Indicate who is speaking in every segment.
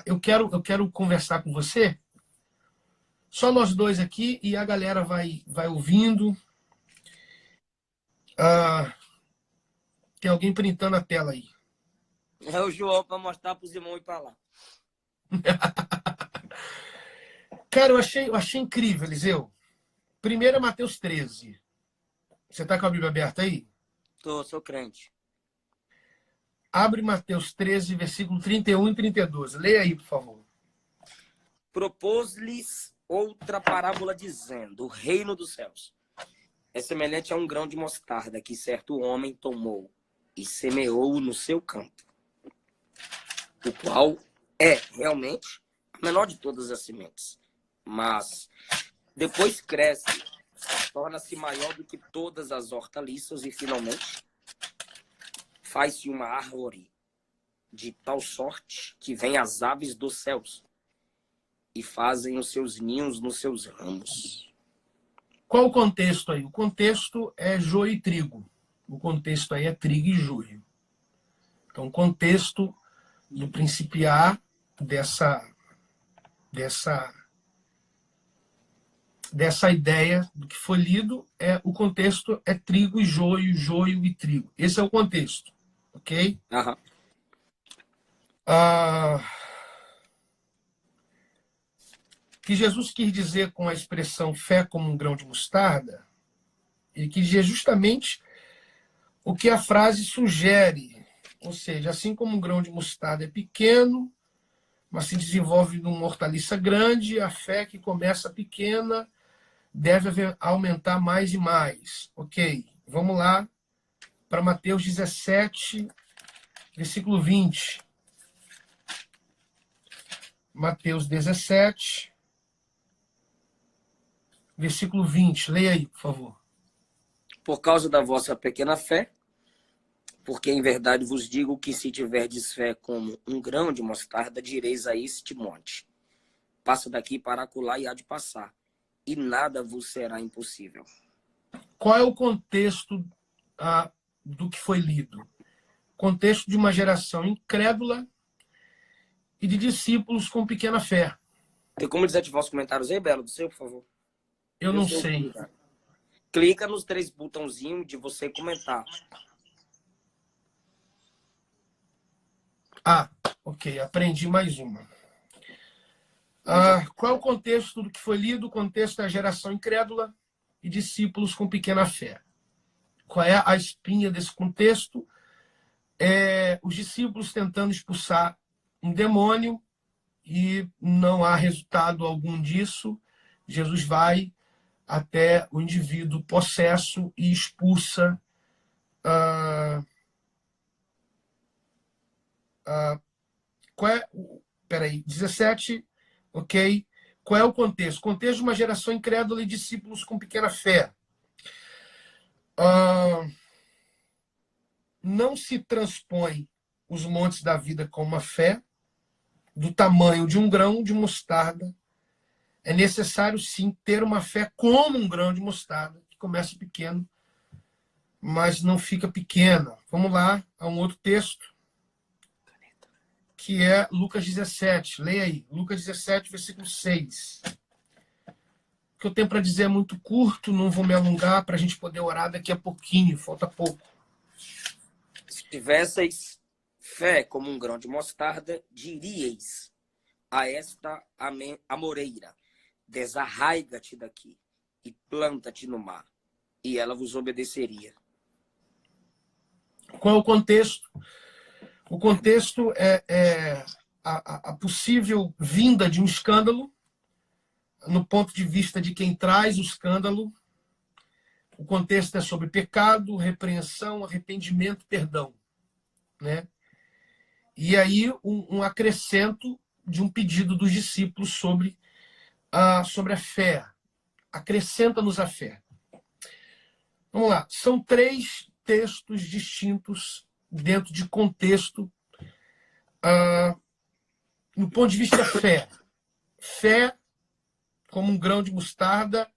Speaker 1: eu quero conversar com você, só nós dois aqui, e a galera vai ouvindo. Tem alguém printando a tela aí.
Speaker 2: É o João para mostrar para os irmãos ir para lá.
Speaker 1: Cara, eu achei incrível, Eliseu. Primeiro é Mateus 13. Você está com a Bíblia aberta aí?
Speaker 2: Sou crente.
Speaker 1: Abre Mateus 13, versículo 31 e 32. Leia aí, por favor.
Speaker 2: Propôs-lhes outra parábola dizendo: o reino dos céus é semelhante a um grão de mostarda que certo homem tomou e semeou no seu campo, o qual é realmente a menor de todas as sementes, mas depois cresce, torna-se maior do que todas as hortaliças e finalmente faz-se uma árvore de tal sorte que vêm as aves dos céus e fazem os seus ninhos nos seus ramos.
Speaker 1: Qual o contexto aí? O contexto é joio e trigo. O contexto aí é trigo e joio. Então, o contexto do principiar dessa ideia do que foi lido, o contexto é trigo e joio, joio e trigo. Esse é o contexto, ok?
Speaker 2: Aham.
Speaker 1: Que Jesus quis dizer com a expressão fé como um grão de mostarda, ele quis dizer justamente o que a frase sugere. Ou seja, assim como um grão de mostarda é pequeno, mas se desenvolve numa hortaliça grande, a fé que começa pequena deve aumentar mais e mais. Ok, vamos lá para Mateus 17, versículo 20. Mateus 17, versículo 20. Leia aí, por favor.
Speaker 2: Por causa da vossa pequena fé, porque em verdade vos digo que se tiverdes fé como um grão de mostarda, direis a este monte: passa daqui para acolá e há de passar, e nada vos será impossível.
Speaker 1: Qual é o contexto do que foi lido? Contexto de uma geração incrédula e de discípulos com pequena fé.
Speaker 2: Tem como desativar os comentários aí, Belo, do seu, por favor?
Speaker 1: Eu não sei.
Speaker 2: Clica nos 3 botãozinhos de você comentar.
Speaker 1: Ok, aprendi mais uma. Qual é o contexto do que foi lido? O contexto é a geração incrédula e discípulos com pequena fé. Qual é a espinha desse contexto? Os discípulos tentando expulsar um demônio e não há resultado algum disso. Jesus vai até o indivíduo possesso e expulsa qual é, peraí, 17, ok? Qual é o contexto? O contexto de uma geração incrédula e discípulos com pequena fé. Não se transpõe os montes da vida com uma fé do tamanho de um grão de mostarda. É necessário, sim, ter uma fé como um grão de mostarda, que começa pequeno, mas não fica pequena. Vamos lá a um outro texto, que é Lucas 17. Leia aí, Lucas 17, versículo 6. O que eu tenho para dizer é muito curto, não vou me alongar para a gente poder orar daqui a pouquinho, falta pouco.
Speaker 2: Se tivesseis fé como um grão de mostarda, diríeis a esta amoreira: desarraiga-te daqui e planta-te no mar, e ela vos obedeceria.
Speaker 1: Qual é o contexto? O contexto é a possível vinda de um escândalo, no ponto de vista de quem traz o escândalo. O contexto é sobre pecado, repreensão, arrependimento, perdão, né? E aí um acrescento de um pedido dos discípulos sobre a fé. Acrescenta-nos a fé. Vamos lá. São 3 textos distintos dentro de contexto no ponto de vista da fé. Fé como um grão de mostarda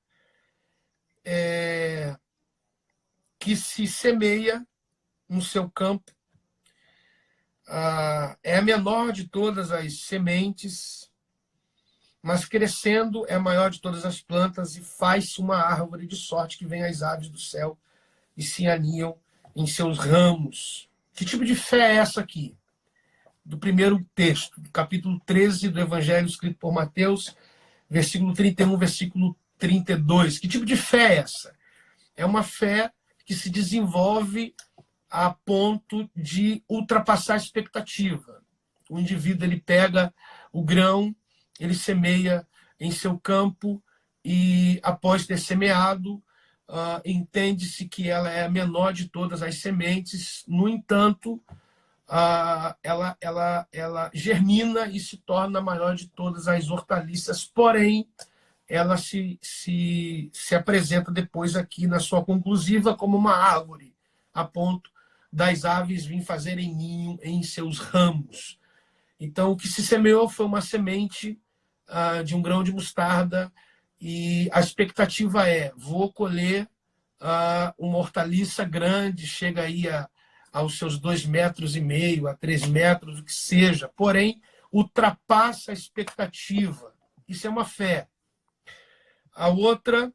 Speaker 1: que se semeia no seu campo É a menor de todas as sementes, mas crescendo é a maior de todas as plantas e faz-se uma árvore de sorte que vem as aves do céu e se aninham em seus ramos. Que tipo de fé é essa aqui? Do primeiro texto, do capítulo 13 do Evangelho escrito por Mateus, versículo 31, versículo 32. Que tipo de fé é essa? É uma fé que se desenvolve a ponto de ultrapassar a expectativa. O indivíduo ele pega o grão, ele semeia em seu campo e, após ter semeado, entende-se que ela é a menor de todas as sementes. No entanto, ela germina e se torna a maior de todas as hortaliças, porém, ela se apresenta depois aqui na sua conclusiva como uma árvore, a ponto das aves virem fazerem ninho em seus ramos. Então, o que se semeou foi uma semente de um grão de mostarda, e a expectativa é: vou colher uma hortaliça grande, chega aí aos seus 2,5 metros, a 3 metros, o que seja, porém, ultrapassa a expectativa. Isso é uma fé. A outra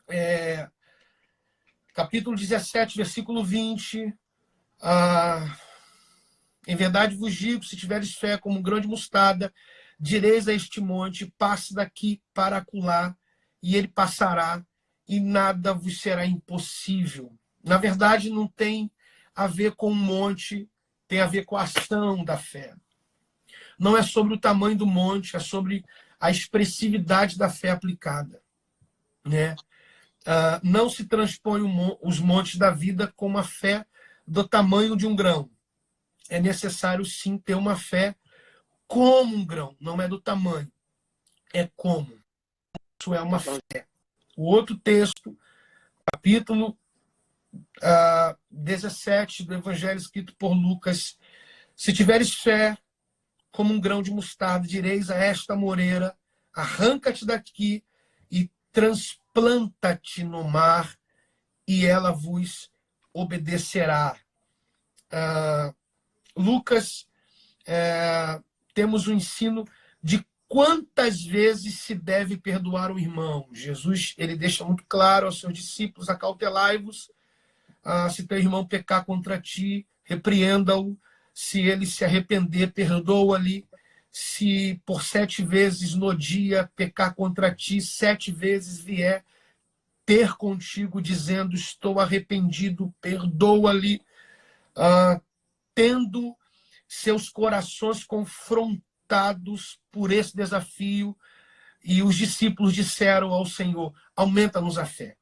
Speaker 1: é capítulo 17, versículo 20. Em verdade vos digo, se tiveres fé como um grão de mostarda, direis a este monte, passe daqui para acolá, e ele passará, e nada vos será impossível. Na verdade, não tem a ver com um monte, tem a ver com a ação da fé. Não é sobre o tamanho do monte, é sobre a expressividade da fé aplicada, né? Não se transpõe os montes da vida com uma fé do tamanho de um grão. É necessário, sim, ter uma fé como um grão. Não é do tamanho, é como. Isso é uma fé. O outro texto, capítulo 17 do Evangelho escrito por Lucas. Se tiveres fé como um grão de mostarda, direis a esta moreira: arranca-te daqui e transplanta-te no mar, e ela vos obedecerá. Lucas, temos o ensino de quantas vezes se deve perdoar o irmão. Jesus, ele deixa muito claro aos seus discípulos: acautelai-vos, se teu irmão pecar contra ti, repreenda-o, se ele se arrepender, perdoa-lhe, se por 7 vezes no dia pecar contra ti, 7 vezes vier ter contigo dizendo estou arrependido, perdoa-lhe. Tendo seus corações confrontados por esse desafio, e os discípulos disseram ao Senhor: aumenta-nos a fé.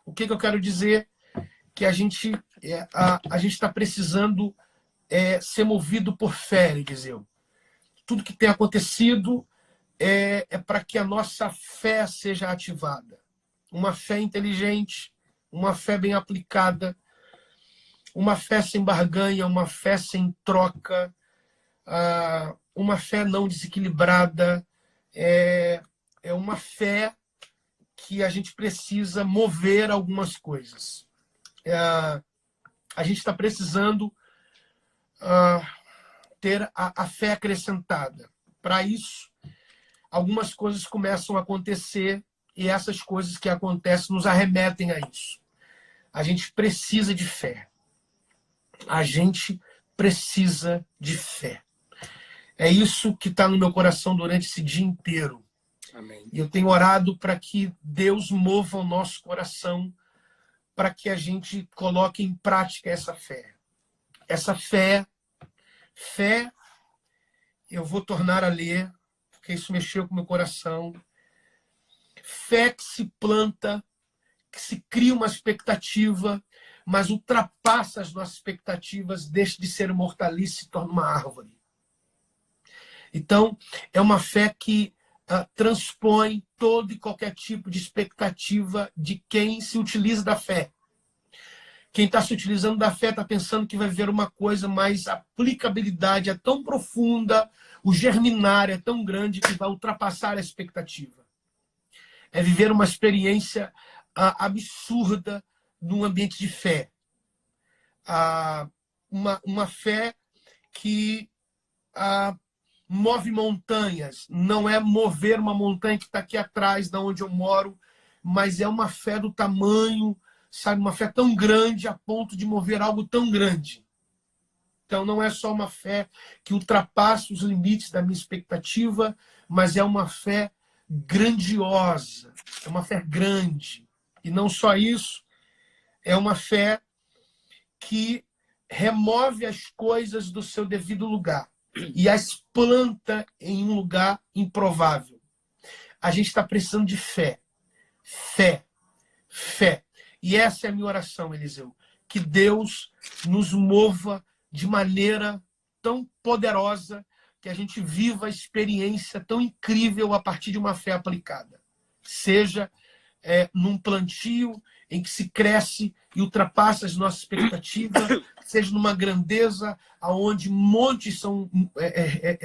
Speaker 1: O que eu quero dizer? Que a gente está precisando ser movido por fé, Eliseu. Tudo que tem acontecido é para que a nossa fé seja ativada. Uma fé inteligente, uma fé bem aplicada, uma fé sem barganha, uma fé sem troca, uma fé não desequilibrada. É uma fé que a gente precisa mover algumas coisas. A gente está precisando ter a fé acrescentada. Para isso, algumas coisas começam a acontecer, e essas coisas que acontecem nos arremetem a isso. A gente precisa de fé. A gente precisa de fé. É isso que está no meu coração durante esse dia inteiro.
Speaker 2: Amém.
Speaker 1: E eu tenho orado para que Deus mova o nosso coração, para que a gente coloque em prática essa fé. Essa fé, eu vou tornar a ler, porque isso mexeu com o meu coração. Fé que se planta, que se cria uma expectativa, mas ultrapassa as nossas expectativas, deixa de ser uma hortaliça e se torna uma árvore. Então, é uma fé que transpõe todo e qualquer tipo de expectativa de quem se utiliza da fé. Quem está se utilizando da fé está pensando que vai ver uma coisa, mas a aplicabilidade é tão profunda, o germinar é tão grande que vai ultrapassar a expectativa. É viver uma experiência absurda num ambiente de fé. Uma fé que move montanhas. Não é mover uma montanha que está aqui atrás, da onde eu moro, mas é uma fé do tamanho, sabe, uma fé tão grande a ponto de mover algo tão grande. Então não é só uma fé que ultrapassa os limites da minha expectativa, mas é uma fé grandiosa, é uma fé grande. E não só isso, é uma fé que remove as coisas do seu devido lugar e as planta em um lugar improvável. A gente está precisando de fé. Fé. Fé. E essa é a minha oração, Eliseu. Que Deus nos mova de maneira tão poderosa, que a gente viva a experiência tão incrível a partir de uma fé aplicada. Seja num plantio em que se cresce e ultrapassa as nossas expectativas, seja numa grandeza onde montes são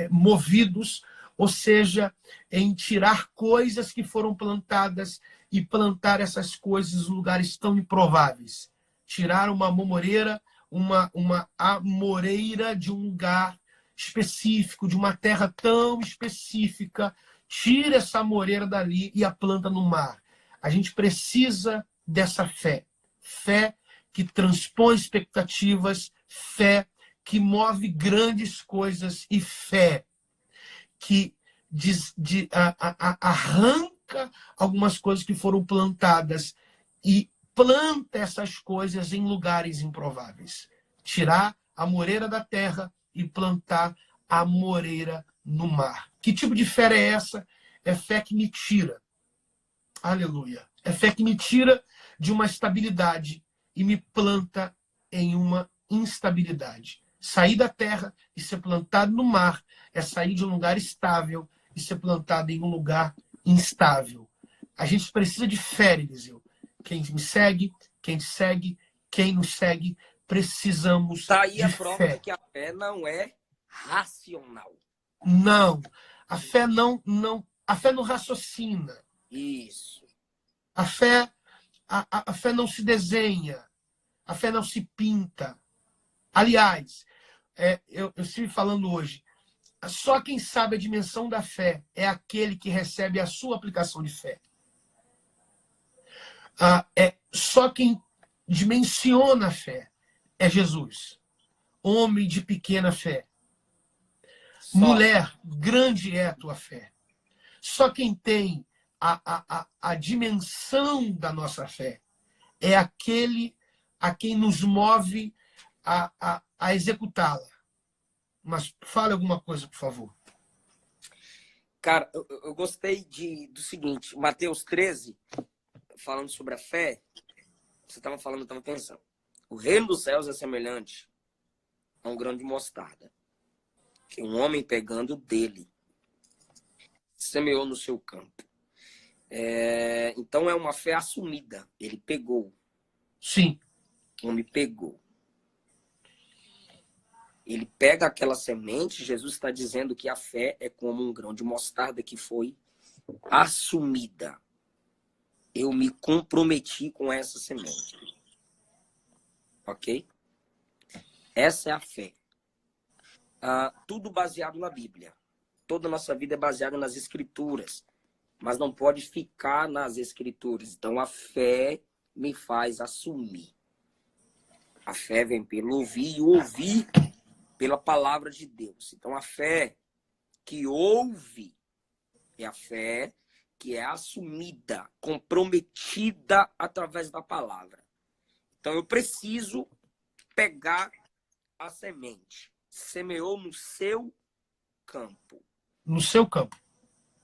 Speaker 1: movidos, ou seja, em tirar coisas que foram plantadas e plantar essas coisas em lugares tão improváveis. Tirar uma amoreira, uma amoreira de um lugar específico, de uma terra tão específica, tira essa amoreira dali e a planta no mar. A gente precisa dessa fé. Fé que transpõe expectativas, fé que move grandes coisas e fé que arranca algumas coisas que foram plantadas e planta essas coisas em lugares improváveis. Tirar a amoreira da terra e plantar a amoreira no mar. Que tipo de fé é essa? É fé que me tira. Aleluia. É fé que me tira de uma estabilidade e me planta em uma instabilidade. Sair da terra e ser plantado no mar é sair de um lugar estável e ser plantado em um lugar instável. A gente precisa de fé, Eliseu. Quem me segue, quem te segue, quem nos segue, precisamos
Speaker 2: Tá aí
Speaker 1: de
Speaker 2: a prova
Speaker 1: fé.
Speaker 2: de que a fé não é racional.
Speaker 1: Não. A fé a fé não raciocina.
Speaker 2: Isso.
Speaker 1: A fé não se desenha. A fé não se pinta. Aliás, eu estive falando hoje, só quem sabe a dimensão da fé é aquele que recebe a sua aplicação de fé. Só quem dimensiona a fé é Jesus. Homem de pequena fé.
Speaker 2: Só.
Speaker 1: Mulher, grande é a tua fé. Só quem tem a dimensão da nossa fé é aquele a quem nos move a executá-la. Mas fale alguma coisa, por favor.
Speaker 2: Cara, eu gostei do seguinte, Mateus 13, falando sobre a fé, você estava falando, eu estava pensando. O reino dos céus é semelhante a um grão de mostarda, que um homem pegando dele semeou no seu campo. Então é uma fé assumida. Ele pegou.
Speaker 1: Sim.
Speaker 2: O homem pegou. Ele pega aquela semente. Jesus está dizendo que a fé é como um grão de mostarda que foi assumida. Eu me comprometi com essa semente. Ok? Essa é a fé. Tudo baseado na Bíblia. Toda a nossa vida é baseada nas Escrituras. Mas não pode ficar nas Escrituras. Então a fé me faz assumir. A fé vem pelo ouvir e ouvir pela palavra de Deus. Então a fé que ouve é a fé que é assumida, comprometida através da palavra. Então eu preciso pegar a semente. Semeou no seu campo.
Speaker 1: No seu campo.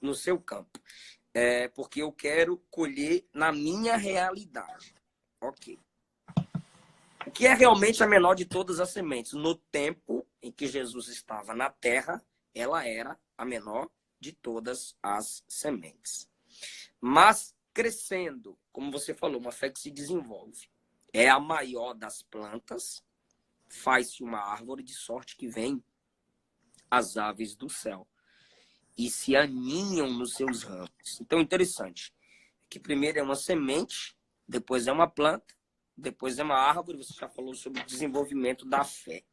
Speaker 2: No seu campo. Porque eu quero colher na minha realidade. Ok. O que é realmente a menor de todas as sementes? No tempo em que Jesus estava na terra, ela era a menor de todas as sementes. Mas crescendo, como você falou, uma fé que se desenvolve. É a maior das plantas, faz-se uma árvore de sorte que vem as aves do céu e se aninham nos seus ramos. Então, interessante, que primeiro é uma semente, depois é uma planta, depois é uma árvore. Você já falou sobre o desenvolvimento da fé.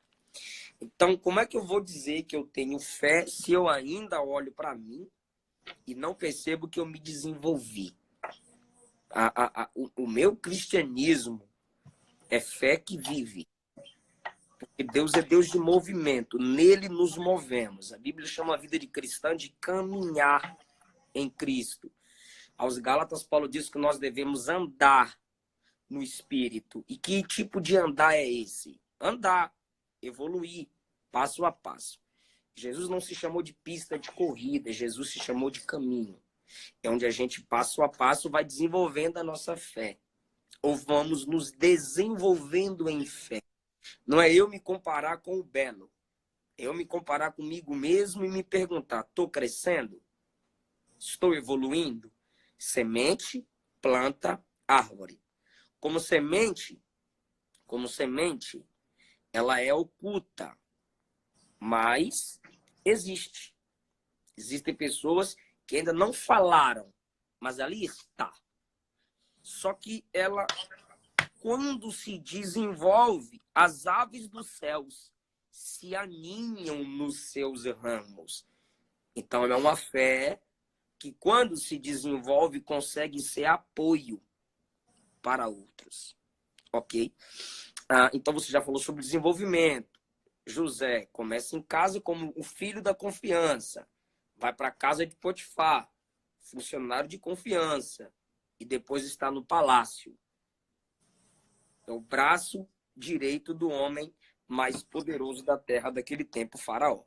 Speaker 2: Então, como é que eu vou dizer que eu tenho fé se eu ainda olho para mim e não percebo que eu me desenvolvi? O meu cristianismo é fé que vive. Porque Deus é Deus de movimento. Nele nos movemos. A Bíblia chama a vida de cristã de caminhar em Cristo. Aos Gálatas, Paulo diz que nós devemos andar no Espírito. E que tipo de andar é esse? Andar, evoluir, passo a passo. Jesus não se chamou de pista de corrida, Jesus se chamou de caminho. É onde a gente, passo a passo, vai desenvolvendo a nossa fé. Ou vamos nos desenvolvendo em fé. Não é eu me comparar com o Belo. É eu me comparar comigo mesmo e me perguntar, estou crescendo? Estou evoluindo? Semente, planta, árvore. Como semente, ela é oculta, mas existe. Existem pessoas que ainda não falaram, mas ali está. Só que ela, quando se desenvolve, as aves dos céus se aninham nos seus ramos. Então, é uma fé que, quando se desenvolve, consegue ser apoio para outros. Ok? Então, você já falou sobre desenvolvimento. José começa em casa como o filho da confiança. Vai para a casa de Potifar, funcionário de confiança. E depois está no palácio. É o braço direito do homem mais poderoso da terra daquele tempo, Faraó.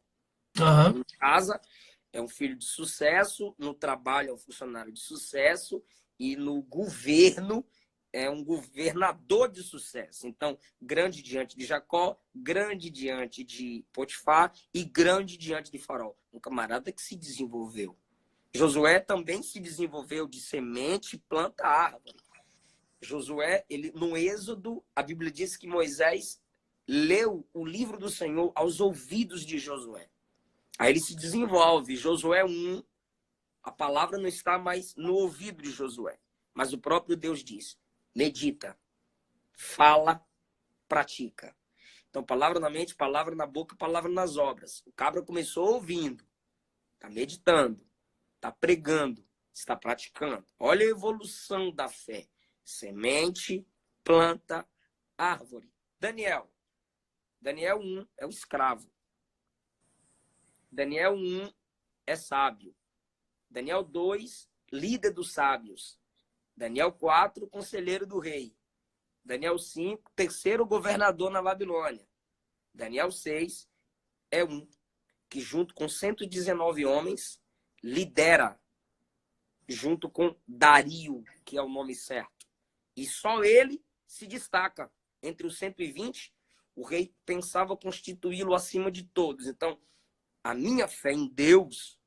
Speaker 1: Uhum.
Speaker 2: Em casa é um filho de sucesso, no trabalho é um funcionário de sucesso e no governo é um governador de sucesso. Então, grande diante de Jacó, grande diante de Potifar e grande diante de Faraó. Um camarada que se desenvolveu. Josué também se desenvolveu de semente, planta, árvore. Josué, no Êxodo, a Bíblia diz que Moisés leu o livro do Senhor aos ouvidos de Josué. Aí ele se desenvolve. Josué 1, a palavra não está mais no ouvido de Josué, mas o próprio Deus diz, medita, fala, pratica. Então, palavra na mente, palavra na boca, palavra nas obras. O cabra começou ouvindo, está meditando, está pregando, está praticando. Olha a evolução da fé. Semente, planta, árvore. Daniel 1 é o escravo. Daniel 1 é sábio. Daniel 2, líder dos sábios. Daniel 4, conselheiro do rei. Daniel 5, terceiro governador na Babilônia. Daniel 6 é um que, junto com 119 homens, lidera, junto com Dario, que é o nome certo. E só ele se destaca. Entre os 120, o rei pensava constituí-lo acima de todos. Então, a minha fé em Deus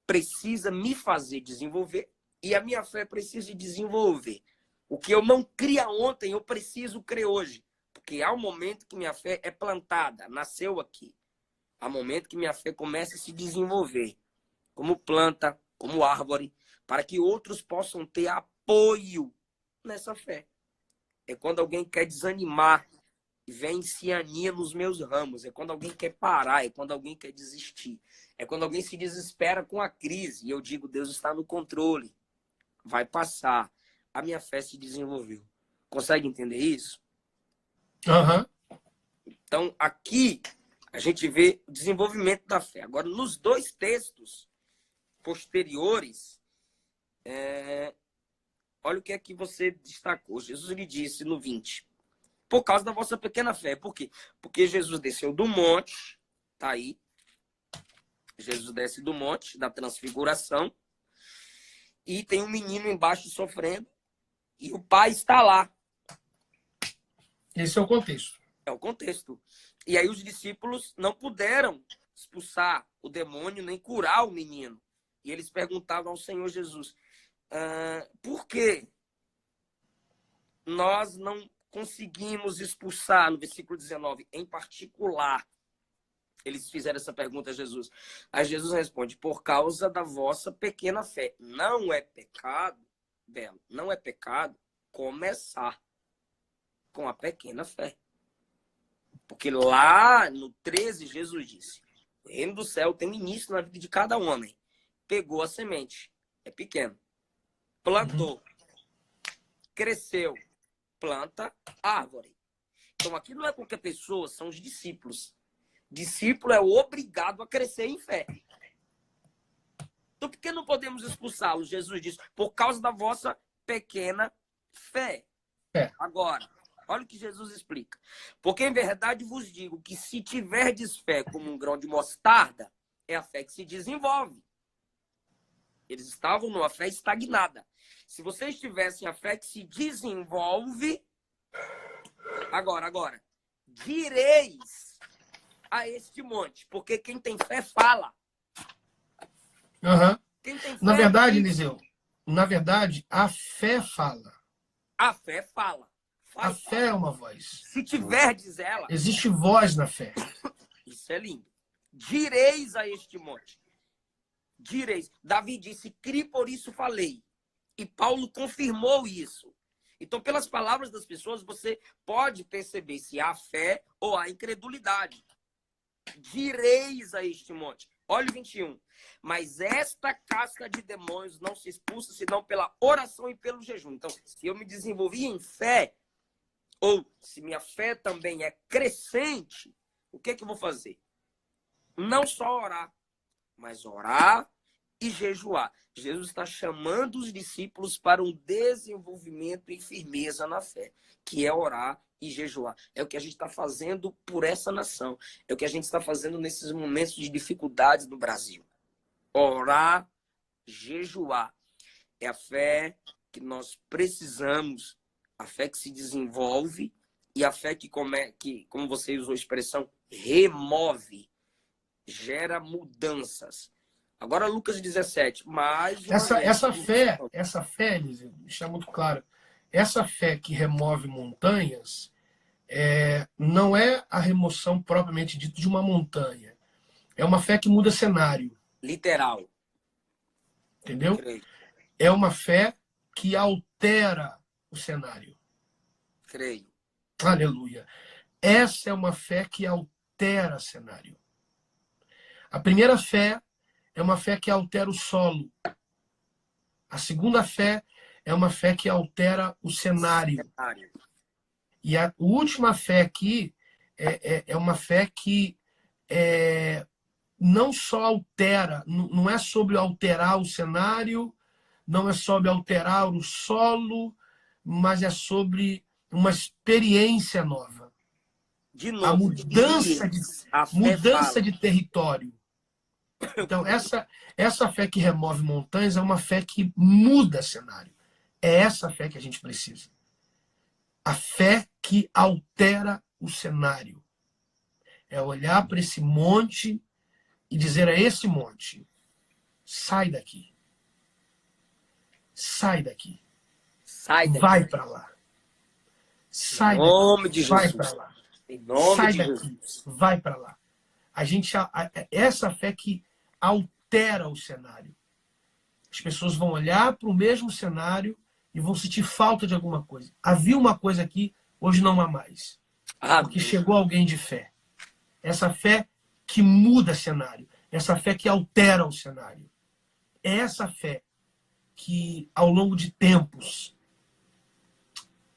Speaker 2: precisa me fazer desenvolver e a minha fé precisa desenvolver. O que eu não cria ontem, eu preciso crer hoje. Porque há um momento que minha fé é plantada, nasceu aqui. Há um momento que minha fé começa a se desenvolver como planta, como árvore, para que outros possam ter apoio nessa fé. É quando alguém quer desanimar, vem e se aninha nos meus ramos. É quando alguém quer parar, é quando alguém quer desistir. É quando alguém se desespera com a crise. E eu digo, Deus está no controle. Vai passar. A minha fé se desenvolveu. Consegue entender isso?
Speaker 1: Uhum.
Speaker 2: Então, aqui, a gente vê o desenvolvimento da fé. Agora, nos dois textos posteriores, olha o que é que você destacou. Jesus lhe disse no 20. Por causa da vossa pequena fé. Por quê? Porque Jesus desceu do monte, tá aí. Jesus desce do monte, da transfiguração, e tem um menino embaixo sofrendo, e o pai está lá.
Speaker 1: Esse é o contexto.
Speaker 2: É o contexto. E aí os discípulos não puderam expulsar o demônio, nem curar o menino. E eles perguntavam ao Senhor Jesus, por que nós não conseguimos expulsar, no versículo 19, em particular, eles fizeram essa pergunta a Jesus. Aí Jesus responde, por causa da vossa pequena fé. Não é pecado, Belo, não é pecado começar com a pequena fé. Porque lá no 13, Jesus disse: o reino do céu tem um início na vida de cada homem. Pegou a semente, é pequeno, plantou, cresceu, planta, árvore. Então aqui não é qualquer pessoa, são os discípulos. Discípulo é obrigado a crescer em fé. Então por que não podemos expulsá-los? Jesus disse: por causa da vossa pequena fé. Agora, olha o que Jesus explica. Porque em verdade vos digo que se tiverdes fé como um grão de mostarda, é a fé que se desenvolve. Eles estavam numa fé estagnada. Se vocês tivessem a fé que se desenvolve, agora, direis a este monte, porque quem tem fé fala.
Speaker 1: Uhum.
Speaker 2: Quem tem fé
Speaker 1: Na verdade,
Speaker 2: diz.
Speaker 1: Eliseu, na verdade, a fé fala.
Speaker 2: A fé fala.
Speaker 1: A fé é uma voz.
Speaker 2: Se tiverdes ela,
Speaker 1: Existe voz na fé.
Speaker 2: isso é lindo. Direis a este monte. Direis. Davi disse: cri, por isso falei. E Paulo confirmou isso. Então, pelas palavras das pessoas, você pode perceber se há fé ou há incredulidade. Direis a este monte. Olha o 21. Mas esta casca de demônios não se expulsa senão pela oração e pelo jejum. Então, se eu me desenvolvi em fé, ou se minha fé também é crescente, o que é que eu vou fazer? Não só orar, mas orar e jejuar. Jesus está chamando os discípulos para um desenvolvimento e firmeza na fé, que é orar e jejuar. É o que a gente está fazendo por essa nação. É o que a gente está fazendo nesses momentos de dificuldades no Brasil. Orar, jejuar. É a fé que nós precisamos, a fé que se desenvolve e a fé que como você usou a expressão, remove, gera mudanças. Agora Lucas 17, mais uma vez.
Speaker 1: Essa fé, Eliseu, deixa muito claro, essa fé que remove montanhas não é a remoção propriamente dita de uma montanha. É uma fé que muda cenário.
Speaker 2: Literal.
Speaker 1: Entendeu?
Speaker 2: Creio.
Speaker 1: É uma fé que altera o cenário.
Speaker 2: Creio.
Speaker 1: Aleluia. Essa é uma fé que altera o cenário. A primeira fé é uma fé que altera o solo. A segunda fé é uma fé que altera o cenário. E a última fé aqui é uma fé que não só altera, não é sobre alterar o cenário, não é sobre alterar o solo, mas é sobre uma experiência nova.
Speaker 2: De novo,
Speaker 1: A mudança de território. Então, essa fé que remove montanhas é uma fé que muda cenário. É essa fé que a gente precisa. A fé que altera o cenário. É olhar para esse monte e dizer a esse monte: sai daqui. Sai daqui.
Speaker 2: Sai daqui.
Speaker 1: Vai para lá. Sai
Speaker 2: daqui. Em nome
Speaker 1: daqui.
Speaker 2: De
Speaker 1: vai
Speaker 2: Jesus.
Speaker 1: para lá.
Speaker 2: Em nome
Speaker 1: sai
Speaker 2: de
Speaker 1: daqui.
Speaker 2: Jesus.
Speaker 1: Vai para lá. Essa fé que altera o cenário. As pessoas vão olhar para o mesmo cenário e vão sentir falta de alguma coisa. Havia uma coisa aqui, hoje não há mais. Porque chegou alguém de fé. Essa fé que muda cenário. Essa fé que altera o cenário. É essa fé que, ao longo de tempos,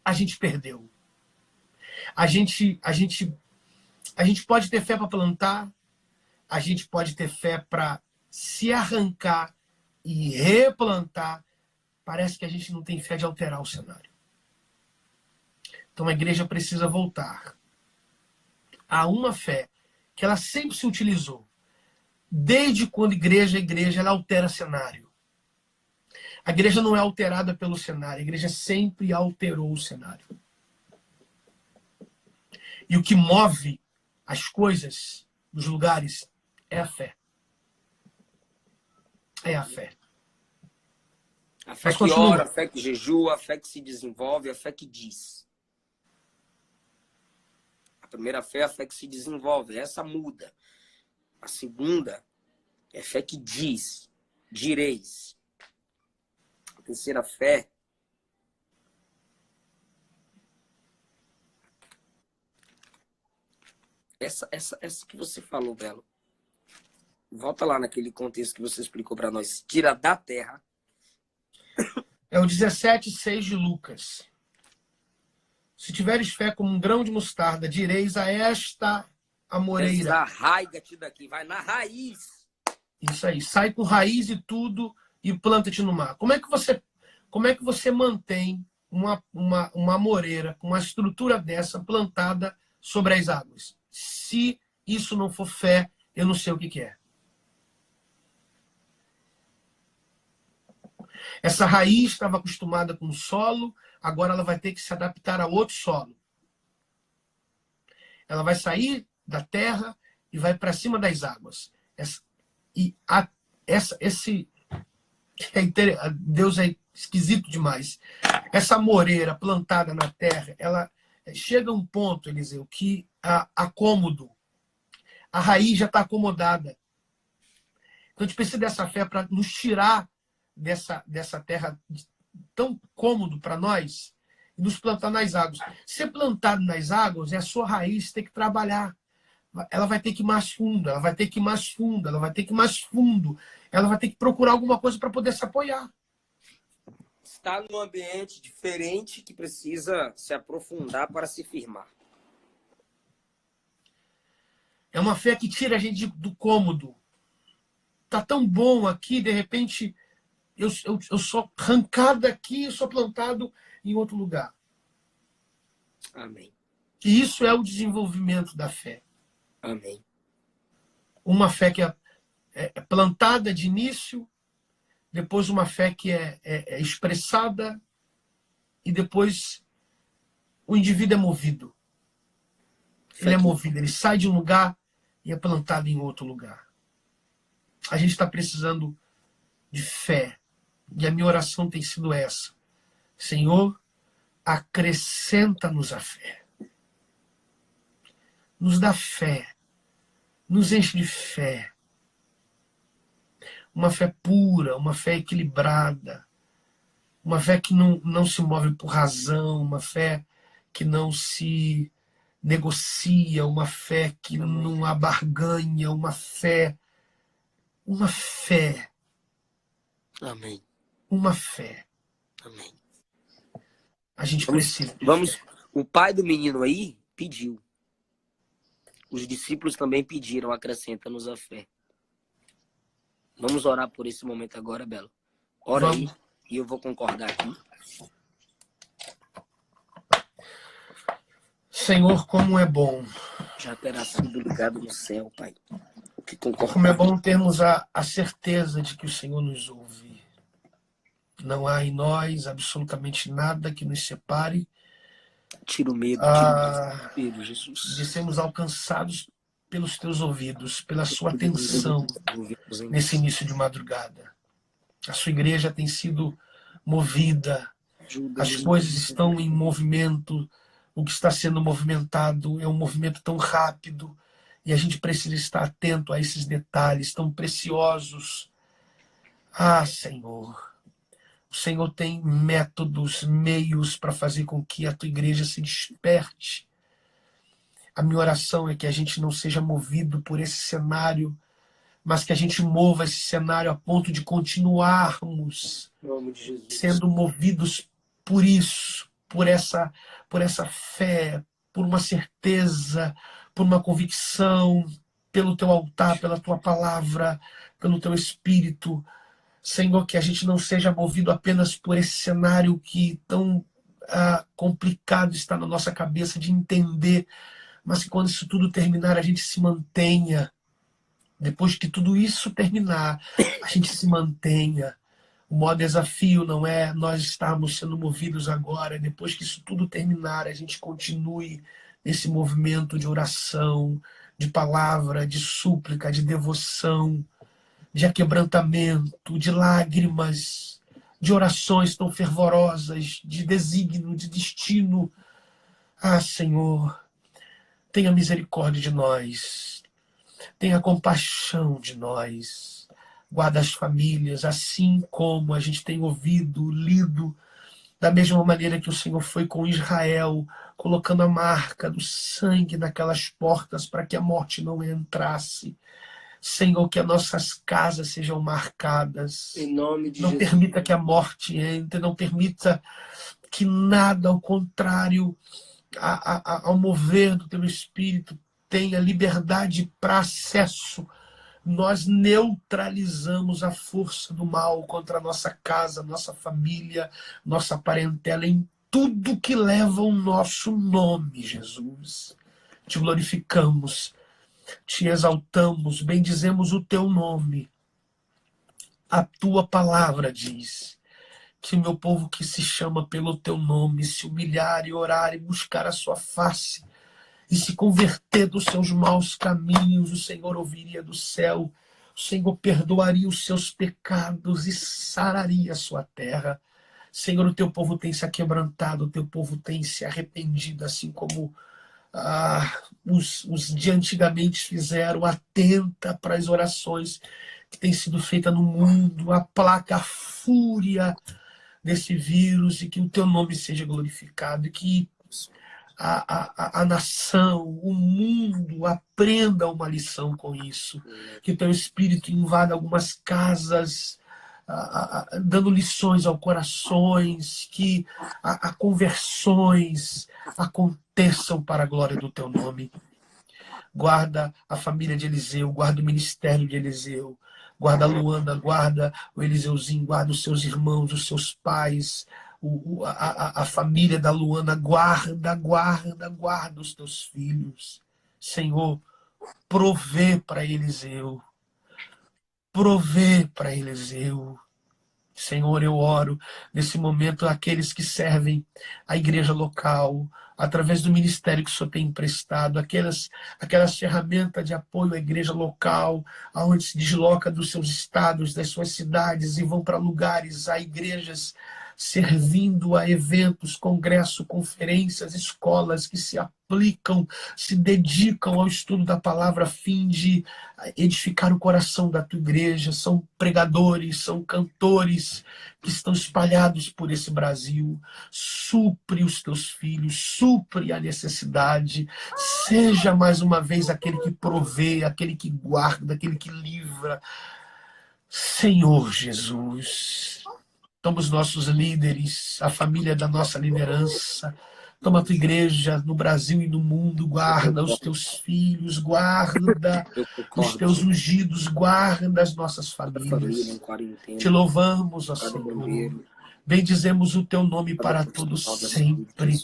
Speaker 1: a gente perdeu. A gente pode ter fé para plantar, a gente pode ter fé para se arrancar e replantar. Parece que a gente não tem fé de alterar o cenário. Então a igreja precisa voltar a uma fé que ela sempre se utilizou. Desde quando a igreja ela altera cenário. A igreja não é alterada pelo cenário, a igreja sempre alterou o cenário. E o que move as coisas dos lugares é a fé. É a fé.
Speaker 2: A fé que ora, a fé que jejua, a fé que se desenvolve, a fé que diz. A primeira fé é a fé que se desenvolve, essa muda. A segunda é a fé que diz, direis. A terceira fé Essa que você falou, Belo. Volta lá naquele contexto que você explicou para nós. Tira da terra.
Speaker 1: É o 17:6 de Lucas. Se tiveres fé como um grão de mostarda, direis a esta amoreira.
Speaker 2: Desarraiga-te daqui. Vai na raiz.
Speaker 1: Isso aí. Sai com raiz e tudo e planta-te no mar. Como é que você mantém uma amoreira com uma estrutura dessa plantada sobre as águas? Se isso não for fé, eu não sei o que é. Essa raiz estava acostumada com o solo, agora ela vai ter que se adaptar a outro solo. Ela vai sair da terra e vai para cima das águas. Deus é esquisito demais. Essa moreira plantada na terra, ela chega a um ponto, Eliseu, que acômodo. A raiz já está acomodada. Então a gente precisa dessa fé para nos tirar dessa terra tão cômodo para nós e nos plantar nas águas. Ser plantado nas águas é a sua raiz ter que trabalhar. Ela vai ter que ir mais fundo, ela vai ter que ir mais fundo, ela vai ter que ir mais fundo, ela vai ter que procurar alguma coisa para poder se apoiar.
Speaker 2: Está num ambiente diferente que precisa se aprofundar para se firmar.
Speaker 1: É uma fé que tira a gente do cômodo. Tá tão bom aqui, de repente eu sou arrancado daqui e sou plantado em outro lugar.
Speaker 2: Amém.
Speaker 1: E isso é o desenvolvimento da fé.
Speaker 2: Amém.
Speaker 1: Uma fé que é plantada de início, depois uma fé que é expressada e depois o indivíduo é movido. Ele é movido, ele sai de um lugar e é plantado em outro lugar. A gente está precisando de fé. E a minha oração tem sido essa. Senhor, acrescenta-nos a fé. Nos dá fé. Nos enche de fé. Uma fé pura, uma fé equilibrada. Uma fé que não se move por razão. Uma fé que não se negocia. Uma fé que não abarganha. Uma fé.
Speaker 2: Amém.
Speaker 1: Uma fé.
Speaker 2: Amém.
Speaker 1: A gente precisa.
Speaker 2: Vamos. O pai do menino aí pediu. Os discípulos também pediram, acrescenta-nos a fé. Vamos orar por esse momento agora, Belo. Ora aí, e eu vou concordar aqui.
Speaker 1: Senhor, como é bom.
Speaker 2: Já terá sido ligado no céu, Pai. Que concorda.
Speaker 1: Como é bom termos a certeza de que o Senhor nos ouve. Não há em nós absolutamente nada que nos separe.
Speaker 2: Tira o medo, Jesus.
Speaker 1: De sermos alcançados pelos teus ouvidos, pela sua atenção nesse início de madrugada. A sua igreja tem sido movida, as coisas estão em movimento, o que está sendo movimentado é um movimento tão rápido e a gente precisa estar atento a esses detalhes tão preciosos. Ah, Senhor, o Senhor tem métodos, meios para fazer com que a tua igreja se desperte. A minha oração é que a gente não seja movido por esse cenário, mas que a gente mova esse cenário a ponto de continuarmos sendo movidos por isso, por essa fé, por uma certeza, por uma convicção, pelo teu altar, pela tua palavra, pelo teu espírito. Senhor, que a gente não seja movido apenas por esse cenário que tão complicado está na nossa cabeça de entender, mas que quando isso tudo terminar, a gente se mantenha. Depois que tudo isso terminar, a gente se mantenha. O maior desafio não é nós estarmos sendo movidos agora. Depois que isso tudo terminar, a gente continue nesse movimento de oração, de palavra, de súplica, de devoção, de aquebrantamento, de lágrimas, de orações tão fervorosas, de desígnio, de destino. Ah, Senhor, tenha misericórdia de nós. Tenha compaixão de nós. Guarda as famílias, assim como a gente tem ouvido, lido Da mesma maneira que o Senhor foi com Israel, colocando a marca do sangue naquelas portas para que a morte não entrasse. Senhor, que as nossas casas sejam marcadas.
Speaker 2: Em nome de
Speaker 1: Não
Speaker 2: Jesus.
Speaker 1: permita que a morte entre, não permita que nada, ao contrário, ao mover do teu Espírito, tenha liberdade para acesso. Nós neutralizamos a força do mal contra a nossa casa, nossa família, nossa parentela, em tudo que leva o nosso nome, Jesus. Te glorificamos, te exaltamos, bendizemos o teu nome. A tua palavra diz que o meu povo que se chama pelo teu nome se humilhar e orar e buscar a sua face e se converter dos seus maus caminhos, o Senhor ouviria do céu, o Senhor perdoaria os seus pecados e sararia a sua terra. Senhor, o teu povo tem se aquebrantado, o teu povo tem se arrependido, assim como os de antigamente fizeram. Atenta para as orações que têm sido feitas no mundo, aplaca a fúria desse vírus e que o teu nome seja glorificado e que a nação, o mundo aprenda uma lição com isso. Que o teu Espírito invada algumas casas, dando lições aos corações, que conversões aconteçam para a glória do teu nome. Guarda a família de Eliseu, guarda o ministério de Eliseu, guarda a Luana, guarda o Eliseuzinho, guarda os seus irmãos, os seus pais, a família da Luana, guarda os teus filhos. Senhor, provê para Eliseu. Provê para Eliseu. Senhor, eu oro nesse momento aqueles que servem a igreja local, através do ministério que o Senhor tem emprestado, aquelas ferramentas de apoio à igreja local, aonde se desloca dos seus estados, das suas cidades e vão para lugares, a igrejas servindo a eventos, congressos, conferências, escolas que se aplicam, se dedicam ao estudo da palavra a fim de edificar o coração da tua igreja. São pregadores, são cantores que estão espalhados por esse Brasil. Supre os teus filhos, supre a necessidade. Seja mais uma vez aquele que provê, aquele que guarda, aquele que livra. Senhor Jesus, toma os nossos líderes, a família da nossa liderança, toma a tua igreja no Brasil e no mundo, guarda os teus filhos, guarda os teus ungidos, guarda as nossas famílias. Te louvamos, ó Senhor. Bendizemos o teu nome para todos sempre.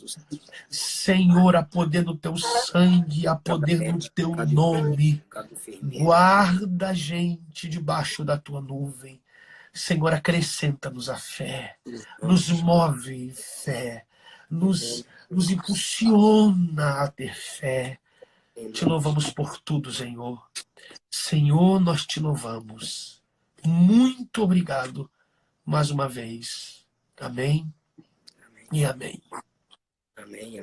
Speaker 1: Senhor, a poder do teu sangue, a poder do teu nome. Guarda a gente debaixo da tua nuvem. Senhor, acrescenta-nos a fé, nos move em fé, nos impulsiona a ter fé. Te louvamos por tudo, Senhor. Senhor, nós te louvamos. Muito obrigado mais uma vez. Amém e amém.
Speaker 2: Amém.